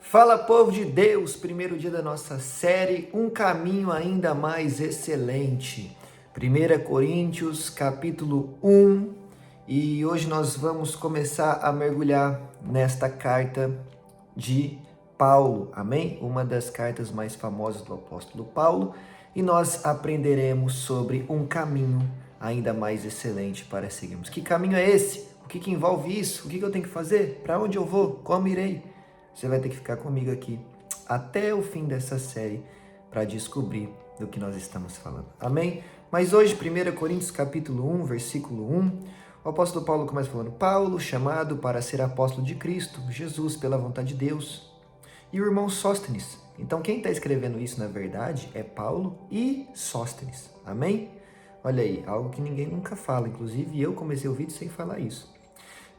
Fala, povo de Deus, primeiro dia da nossa série, um caminho ainda mais excelente. 1 Coríntios, capítulo 1, e hoje nós vamos começar a mergulhar nesta carta de Paulo, amém? Uma das cartas mais famosas do apóstolo Paulo, e nós aprenderemos sobre um caminho ainda mais excelente para seguirmos. Que caminho é esse? O que envolve isso? O que eu tenho que fazer? Para onde eu vou? Como irei? Você vai ter que ficar comigo aqui até o fim dessa série para descobrir do que nós estamos falando. Amém? Mas hoje, 1 Coríntios capítulo 1, versículo 1, o apóstolo Paulo começa falando: Paulo, chamado para ser apóstolo de Cristo, Jesus, pela vontade de Deus, e o irmão Sóstenes. Então, quem está escrevendo isso, na verdade, é Paulo e Sóstenes. Amém? Olha aí, algo que ninguém nunca fala. Inclusive, eu comecei o vídeo sem falar isso.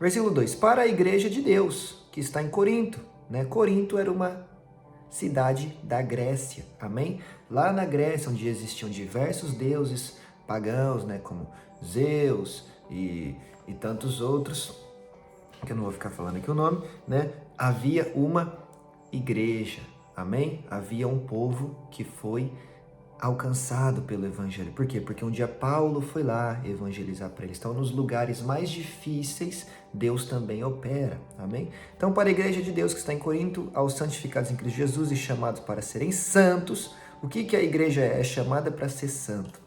Versículo 2. Para a igreja de Deus, que está em Corinto. Corinto era uma cidade da Grécia, amém? Lá na Grécia, onde existiam diversos deuses pagãos, como Zeus e tantos outros, que eu não vou ficar falando aqui o nome, havia uma igreja, amém? Havia um povo que foi alcançado pelo evangelho. Por quê? Porque um dia Paulo foi lá evangelizar para eles. Então, nos lugares mais difíceis, Deus também opera. Amém? Então, para a igreja de Deus que está em Corinto, aos santificados em Cristo Jesus e chamados para serem santos, o que a igreja é? É chamada para ser santo.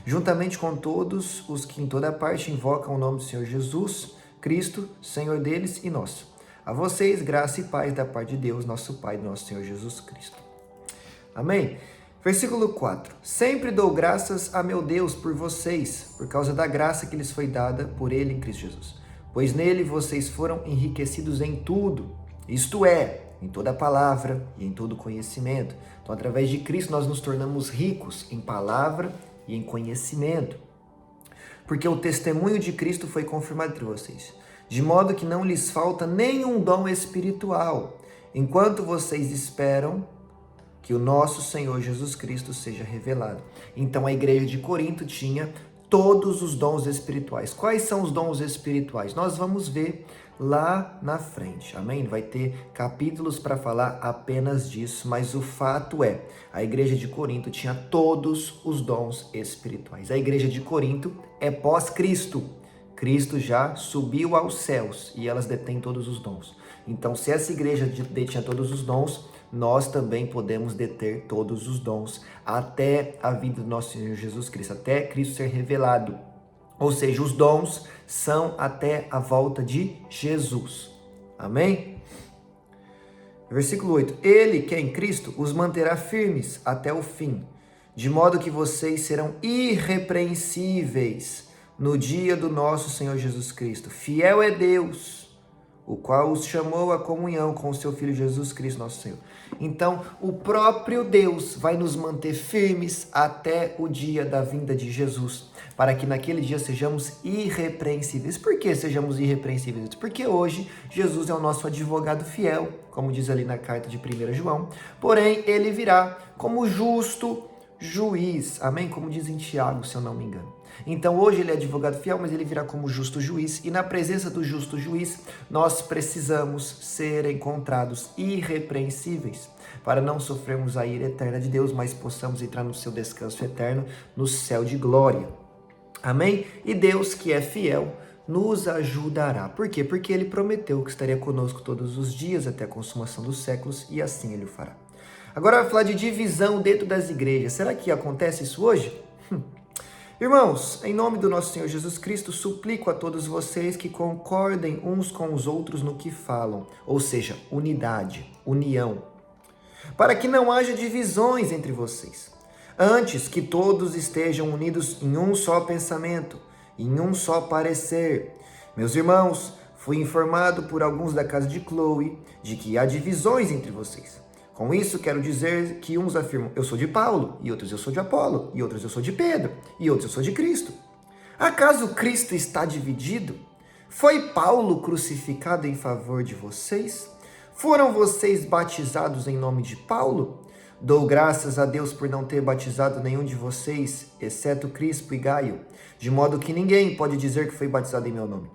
Juntamente com todos os que em toda parte invocam o nome do Senhor Jesus, Cristo, Senhor deles e nosso. A vocês, graça e paz da parte de Deus, nosso Pai e do nosso Senhor Jesus Cristo. Amém? Versículo 4. Sempre dou graças a meu Deus por vocês, por causa da graça que lhes foi dada por Ele em Cristo Jesus. Pois nele vocês foram enriquecidos em tudo, isto é, em toda palavra e em todo conhecimento. Então, através de Cristo, nós nos tornamos ricos em palavra e em conhecimento. Porque o testemunho de Cristo foi confirmado entre vocês, de modo que não lhes falta nenhum dom espiritual, enquanto vocês esperam que o nosso Senhor Jesus Cristo seja revelado. Então a igreja de Corinto tinha todos os dons espirituais. Quais são os dons espirituais? Nós vamos ver lá na frente, amém? Vai ter capítulos para falar apenas disso, mas o fato é, a igreja de Corinto tinha todos os dons espirituais. A igreja de Corinto é pós-Cristo. Cristo já subiu aos céus e elas detêm todos os dons. Então, se essa igreja detinha todos os dons, nós também podemos deter todos os dons até a vinda do nosso Senhor Jesus Cristo, até Cristo ser revelado. Ou seja, os dons são até a volta de Jesus. Amém? Versículo 8. Ele, que é em Cristo, os manterá firmes até o fim, de modo que vocês serão irrepreensíveis no dia do nosso Senhor Jesus Cristo. Fiel é Deus, o qual os chamou à comunhão com o seu Filho Jesus Cristo, nosso Senhor. Então, o próprio Deus vai nos manter firmes até o dia da vinda de Jesus, para que naquele dia sejamos irrepreensíveis. Por que sejamos irrepreensíveis? Porque hoje Jesus é o nosso advogado fiel, como diz ali na carta de 1 João, porém ele virá como justo juiz, amém? Como diz em Tiago, se eu não me engano. Então hoje ele é advogado fiel, mas ele virá como justo juiz, e na presença do justo juiz nós precisamos ser encontrados irrepreensíveis, para não sofrermos a ira eterna de Deus, mas possamos entrar no seu descanso eterno, no céu de glória. Amém? E Deus, que é fiel, nos ajudará. Por quê? Porque ele prometeu que estaria conosco todos os dias até a consumação dos séculos, e assim ele o fará. Agora vai falar de divisão dentro das igrejas. Será que acontece isso hoje? Irmãos, em nome do nosso Senhor Jesus Cristo, suplico a todos vocês que concordem uns com os outros no que falam, ou seja, unidade, união, para que não haja divisões entre vocês. Antes, que todos estejam unidos em um só pensamento, em um só parecer. Meus irmãos, fui informado por alguns da casa de Chloe de que há divisões entre vocês. Com isso, quero dizer que uns afirmam, eu sou de Paulo, e outros eu sou de Apolo, e outros eu sou de Pedro, e outros eu sou de Cristo. Acaso Cristo está dividido? Foi Paulo crucificado em favor de vocês? Foram vocês batizados em nome de Paulo? Dou graças a Deus por não ter batizado nenhum de vocês, exceto Crispo e Gaio, de modo que ninguém pode dizer que foi batizado em meu nome.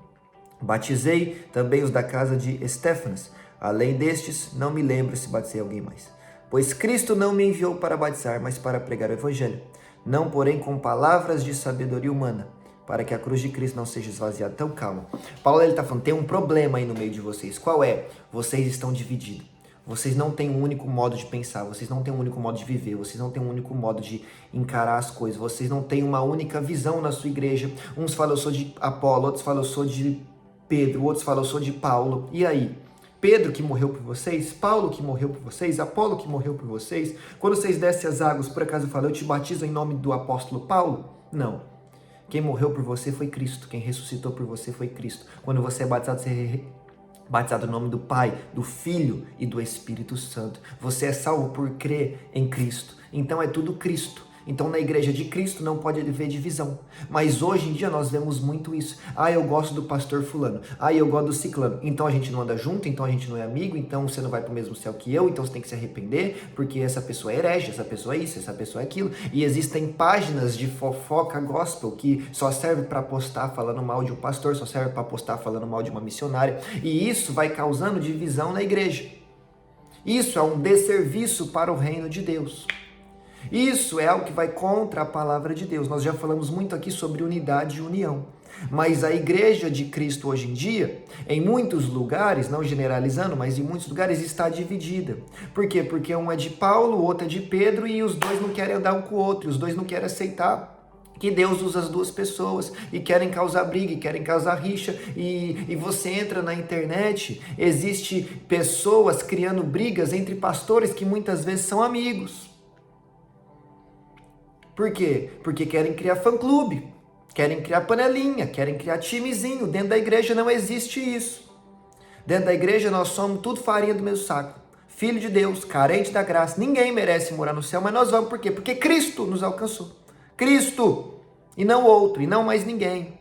Batizei também os da casa de Estéfanas, Além destes, não me lembro se batizei alguém mais. Pois Cristo não me enviou para batizar, mas para pregar o evangelho, não porém com palavras de sabedoria humana, para que a cruz de Cristo não seja esvaziada. Então calma. Paulo está falando, tem um problema aí no meio de vocês. Qual é? Vocês estão divididos. Vocês não têm um único modo de pensar, vocês não têm um único modo de viver, vocês não têm um único modo de encarar as coisas, vocês não têm uma única visão na sua igreja. Uns falam, eu sou de Apolo, outros falam, eu sou de Pedro, outros falam, eu sou de Paulo. E aí? Pedro que morreu por vocês, Paulo que morreu por vocês, Apolo que morreu por vocês. Quando vocês descem as águas, por acaso eu falo, eu te batizo em nome do apóstolo Paulo? Não. Quem morreu por você foi Cristo, quem ressuscitou por você foi Cristo. Quando você é batizado, você é batizado no nome do Pai, do Filho e do Espírito Santo. Você é salvo por crer em Cristo. Então é tudo Cristo. Então na igreja de Cristo não pode haver divisão. Mas hoje em dia nós vemos muito isso. Ah, eu gosto do pastor fulano. Ah, eu gosto do ciclano. Então a gente não anda junto, então a gente não é amigo, então você não vai para o mesmo céu que eu, então você tem que se arrepender, porque essa pessoa é herege, essa pessoa é isso, essa pessoa é aquilo. E existem páginas de fofoca gospel que só serve para postar falando mal de um pastor, só serve para postar falando mal de uma missionária. E isso vai causando divisão na igreja. Isso é um desserviço para o reino de Deus. Isso é algo que vai contra a palavra de Deus. Nós já falamos muito aqui sobre unidade e união. Mas a igreja de Cristo hoje em dia, em muitos lugares, não generalizando, mas em muitos lugares está dividida. Por quê? Porque um é de Paulo, o outro é de Pedro e os dois não querem andar um com o outro, os dois não querem aceitar que Deus usa as duas pessoas e querem causar briga, e querem causar rixa, e você entra na internet, existe pessoas criando brigas entre pastores que muitas vezes são amigos. Por quê? Porque querem criar fã-clube, querem criar panelinha, querem criar timezinho. Dentro da igreja não existe isso. Dentro da igreja nós somos tudo farinha do mesmo saco. Filho de Deus, carente da graça. Ninguém merece morar no céu, mas nós vamos. Por quê? Porque Cristo nos alcançou. Cristo! E não outro, e não mais ninguém.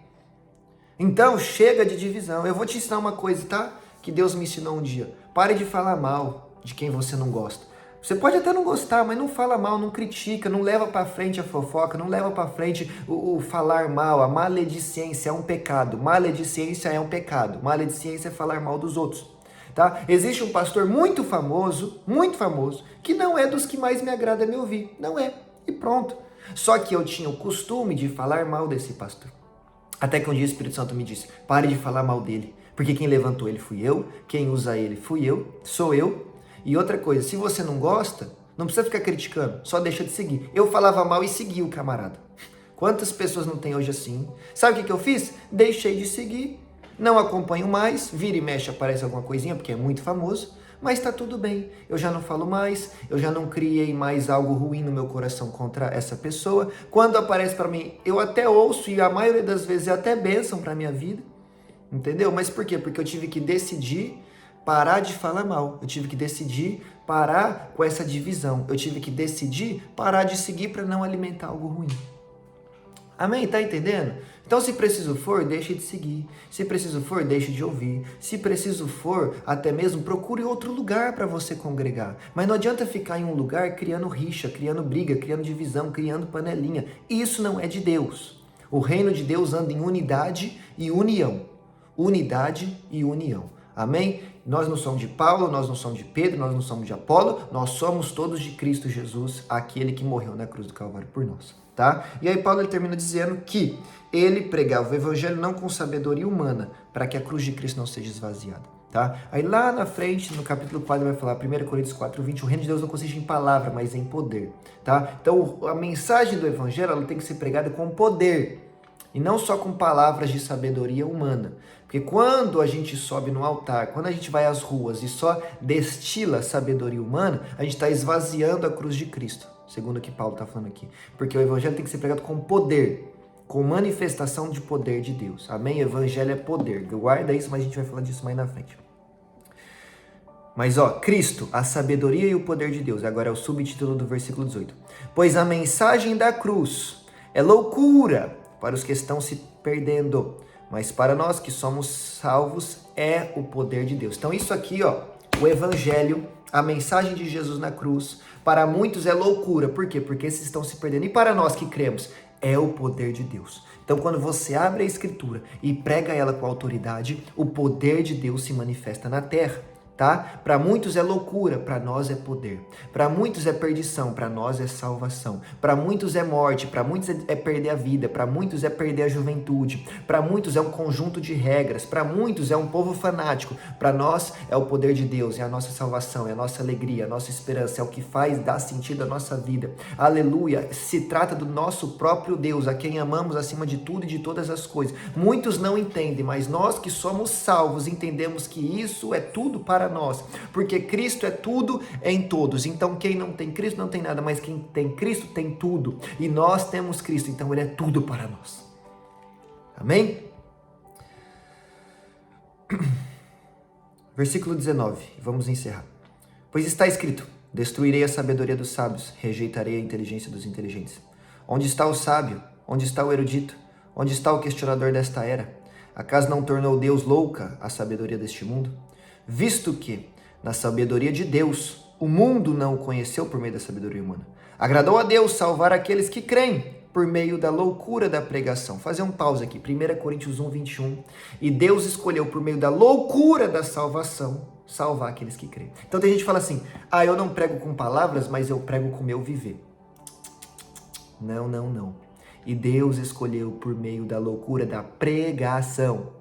Então chega de divisão. Eu vou te ensinar uma coisa, tá? Que Deus me ensinou um dia. Pare de falar mal de quem você não gosta. Você pode até não gostar, mas não fala mal, não critica, não leva para frente a fofoca, não leva para frente o falar mal. A maledicência é um pecado. Maledicência é um pecado. Maledicência é falar mal dos outros. Tá? Existe um pastor muito famoso, que não é dos que mais me agrada me ouvir. Não é. E pronto. Só que eu tinha o costume de falar mal desse pastor. Até que um dia o Espírito Santo me disse, pare de falar mal dele. Porque quem levantou ele fui eu, quem usa ele sou eu. E outra coisa, se você não gosta, não precisa ficar criticando, só deixa de seguir. Eu falava mal e segui o camarada. Quantas pessoas não tem hoje assim? Sabe o que eu fiz? Deixei de seguir, não acompanho mais, vira e mexe aparece alguma coisinha, porque é muito famoso, mas tá tudo bem. Eu já não falo mais, eu já não criei mais algo ruim no meu coração contra essa pessoa. Quando aparece para mim, eu até ouço e a maioria das vezes é até bênção para minha vida, entendeu? Mas por quê? Porque eu tive que decidir parar de falar mal, eu tive que decidir parar com essa divisão, eu tive que decidir parar de seguir para não alimentar algo ruim. Amém? Tá entendendo? Então, se preciso for, deixe de seguir. Se preciso for, deixe de ouvir. Se preciso for, até mesmo procure outro lugar para você congregar. Mas não adianta ficar em um lugar criando rixa, criando briga, criando divisão, criando panelinha. Isso não é de Deus. O reino de Deus anda em unidade e união. Unidade e união. Amém? Nós não somos de Paulo, nós não somos de Pedro, nós não somos de Apolo, nós somos todos de Cristo Jesus, aquele que morreu na cruz do Calvário por nós, tá? E aí Paulo ele termina dizendo que ele pregava o evangelho não com sabedoria humana, para que a cruz de Cristo não seja esvaziada, tá? Aí lá na frente, no capítulo 4, ele vai falar, 1 Coríntios 4:20, o reino de Deus não consiste em palavra, mas em poder, tá? Então a mensagem do evangelho ela tem que ser pregada com poder, e não só com palavras de sabedoria humana. Porque quando a gente sobe no altar, quando a gente vai às ruas e só destila sabedoria humana, a gente está esvaziando a cruz de Cristo, segundo o que Paulo está falando aqui. Porque o evangelho tem que ser pregado com poder, com manifestação de poder de Deus. Amém? O evangelho é poder. Guarda isso, mas a gente vai falar disso mais na frente. Mas Cristo, a sabedoria e o poder de Deus. Agora é o subtítulo do versículo 18. Pois a mensagem da cruz é loucura para os que estão se perdendo, mas para nós que somos salvos é o poder de Deus. Então isso aqui, o evangelho, a mensagem de Jesus na cruz, para muitos é loucura. Por quê? Porque esses estão se perdendo. E para nós que cremos, é o poder de Deus. Então quando você abre a escritura e prega ela com autoridade, o poder de Deus se manifesta na terra. tá? Para muitos é loucura, para nós é poder. Para muitos é perdição, para nós é salvação. Para muitos é morte, para muitos é perder a vida, para muitos é perder a juventude. Para muitos é um conjunto de regras, para muitos é um povo fanático. Para nós é o poder de Deus, é a nossa salvação, é a nossa alegria, a nossa esperança, é o que faz dar sentido à nossa vida. Aleluia! Se trata do nosso próprio Deus, a quem amamos acima de tudo e de todas as coisas. Muitos não entendem, mas nós que somos salvos entendemos que isso é tudo para nós, porque Cristo é tudo em todos. Então quem não tem Cristo não tem nada, mas quem tem Cristo tem tudo. E nós temos Cristo, então Ele é tudo para nós. Amém? Versículo 19, vamos encerrar. Pois está escrito: destruirei a sabedoria dos sábios, rejeitarei a inteligência dos inteligentes. Onde está o sábio? Onde está o erudito? Onde está o questionador desta era? Acaso não tornou Deus louca a sabedoria deste mundo? Visto que, na sabedoria de Deus, o mundo não o conheceu por meio da sabedoria humana. Agradou a Deus salvar aqueles que creem por meio da loucura da pregação. Fazer um pause aqui, 1 Coríntios 1, 21. E Deus escolheu por meio da loucura da salvação, salvar aqueles que creem. Então tem gente que fala assim, eu não prego com palavras, mas eu prego com o meu viver. Não, não, não. E Deus escolheu por meio da loucura da pregação,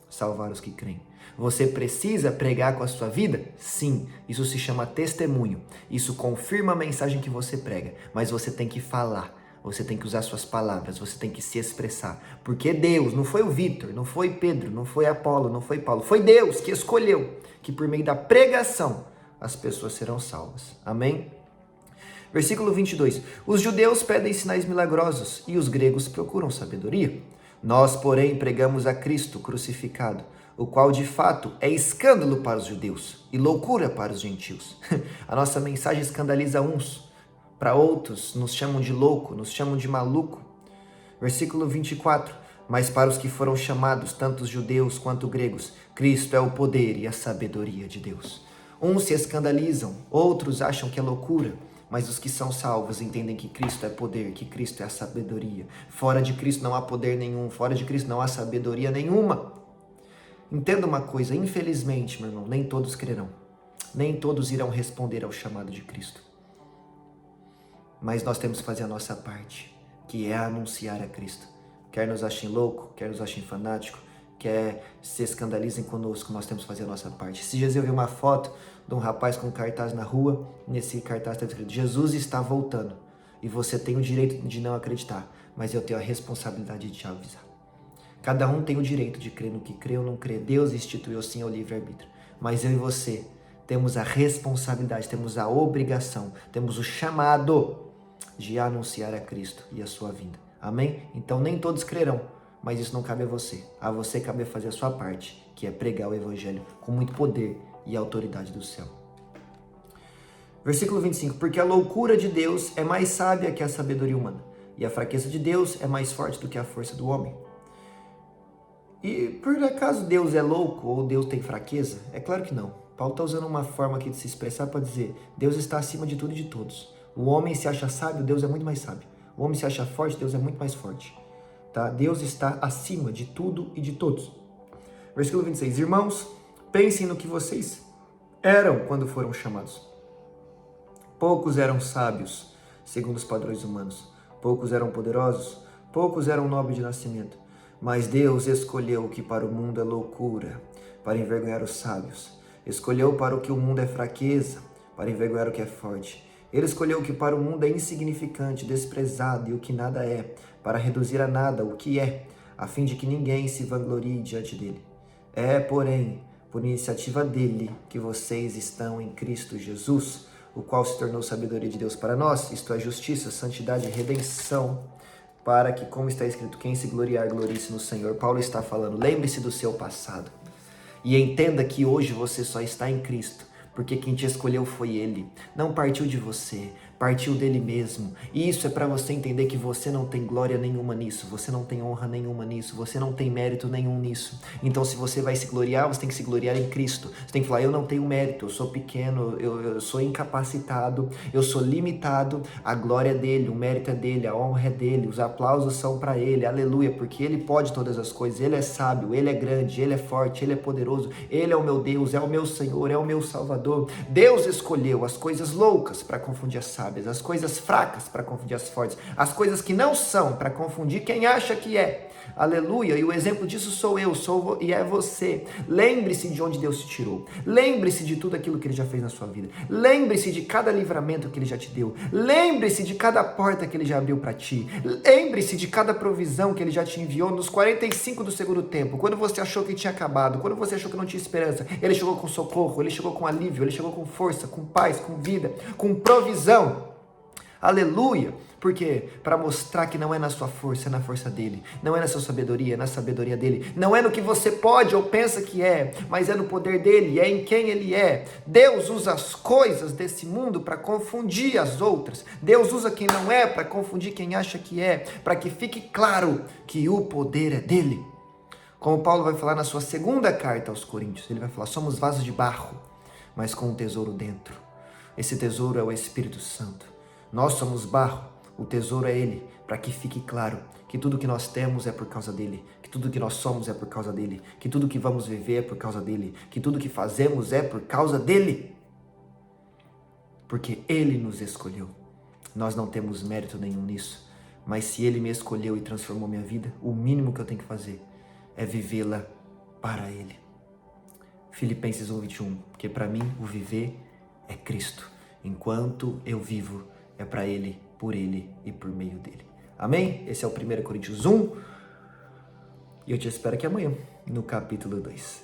salvar os que creem. Você precisa pregar com a sua vida? Sim, isso se chama testemunho. Isso confirma a mensagem que você prega, mas você tem que falar. Você tem que usar suas palavras, você tem que se expressar. Porque Deus, não foi o Vitor, não foi Pedro, não foi Apolo, não foi Paulo. Foi Deus que escolheu que por meio da pregação as pessoas serão salvas. Amém? Versículo 22. Os judeus pedem sinais milagrosos e os gregos procuram sabedoria. Nós, porém, pregamos a Cristo crucificado, o qual de fato é escândalo para os judeus e loucura para os gentios. A nossa mensagem escandaliza uns. Para outros, nos chamam de louco, nos chamam de maluco. Versículo 24. Mas para os que foram chamados, tanto os judeus quanto gregos, Cristo é o poder e a sabedoria de Deus. Uns se escandalizam, outros acham que é loucura, mas os que são salvos entendem que Cristo é poder, que Cristo é a sabedoria. Fora de Cristo não há poder nenhum, fora de Cristo não há sabedoria nenhuma. Entenda uma coisa, infelizmente, meu irmão, nem todos crerão. Nem todos irão responder ao chamado de Cristo. Mas nós temos que fazer a nossa parte, que é anunciar a Cristo. Quer nos achem louco, quer nos achem fanático, quer se escandalizem conosco, nós temos que fazer a nossa parte. Esses dias eu vi uma foto de um rapaz com um cartaz na rua, nesse cartaz está escrito, Jesus está voltando, e você tem o direito de não acreditar, mas eu tenho a responsabilidade de te avisar. Cada um tem o direito de crer no que crê ou não crê. Deus instituiu sim ao livre-arbítrio. Mas eu e você temos a responsabilidade, temos a obrigação, temos o chamado de anunciar a Cristo e a sua vinda. Amém? Então nem todos crerão, mas isso não cabe a você. A você cabe fazer a sua parte, que é pregar o evangelho com muito poder e autoridade do céu. Versículo 25. Porque a loucura de Deus é mais sábia que a sabedoria humana, e a fraqueza de Deus é mais forte do que a força do homem. E por acaso Deus é louco ou Deus tem fraqueza? É claro que não. Paulo está usando uma forma aqui de se expressar para dizer, Deus está acima de tudo e de todos. O homem se acha sábio, Deus é muito mais sábio. O homem se acha forte, Deus é muito mais forte. Tá? Deus está acima de tudo e de todos. Versículo 26. Irmãos, pensem no que vocês eram quando foram chamados. Poucos eram sábios, segundo os padrões humanos. Poucos eram poderosos, poucos eram nobres de nascimento. Mas Deus escolheu o que para o mundo é loucura, para envergonhar os sábios. Escolheu para o que o mundo é fraqueza, para envergonhar o que é forte. Ele escolheu o que para o mundo é insignificante, desprezado e o que nada é, para reduzir a nada o que é, a fim de que ninguém se vanglorie diante dele. É, porém, por iniciativa dele que vocês estão em Cristo Jesus, o qual se tornou sabedoria de Deus para nós, isto é, justiça, santidade e redenção, para que, como está escrito, quem se gloriar, glorie-se no Senhor. Paulo está falando, lembre-se do seu passado e entenda que hoje você só está em Cristo, porque quem te escolheu foi Ele, não partiu de você, partiu dele mesmo. E isso é para você entender que você não tem glória nenhuma nisso, você não tem honra nenhuma nisso, você não tem mérito nenhum nisso. Então, se você vai se gloriar, você tem que se gloriar em Cristo. Você tem que falar, eu não tenho mérito, eu sou pequeno, eu sou incapacitado, eu sou limitado, a glória é dele, o mérito é dele, a honra é dele, os aplausos são para ele, aleluia, porque ele pode todas as coisas, ele é sábio, ele é grande, ele é forte, ele é poderoso, ele é o meu Deus, é o meu Senhor, é o meu Salvador. Deus escolheu as coisas loucas para confundir as sábias, as coisas fracas para confundir as fortes, as coisas que não são para confundir quem acha que é. Aleluia, e o exemplo disso sou eu, e é você. Lembre-se de onde Deus te tirou, lembre-se de tudo aquilo que Ele já fez na sua vida, lembre-se de cada livramento que Ele já te deu, lembre-se de cada porta que Ele já abriu para ti, lembre-se de cada provisão que Ele já te enviou nos 45 do segundo tempo, quando você achou que tinha acabado, quando você achou que não tinha esperança, Ele chegou com socorro, Ele chegou com alívio, Ele chegou com força, com paz, com vida, com provisão. Aleluia! Porque para mostrar que não é na sua força, é na força dele. Não é na sua sabedoria, é na sabedoria dele. Não é no que você pode ou pensa que é, mas é no poder dele, é em quem ele é. Deus usa as coisas desse mundo para confundir as outras. Deus usa quem não é para confundir quem acha que é, para que fique claro que o poder é dele. Como Paulo vai falar na sua segunda carta aos Coríntios, ele vai falar, somos vasos de barro, mas com um tesouro dentro. Esse tesouro é o Espírito Santo. Nós somos barro, o tesouro é ele, para que fique claro que tudo que nós temos é por causa dele, que tudo que nós somos é por causa dele, que tudo que vamos viver é por causa dele, que tudo que fazemos é por causa dele. Porque ele nos escolheu. Nós não temos mérito nenhum nisso, mas se ele me escolheu e transformou minha vida, o mínimo que eu tenho que fazer é vivê-la para ele. Filipenses 1:21, porque para mim o viver é Cristo. Enquanto eu vivo, é para ele, por ele e por meio dele. Amém? Esse é o 1 Coríntios 1. E eu te espero aqui amanhã, no capítulo 2.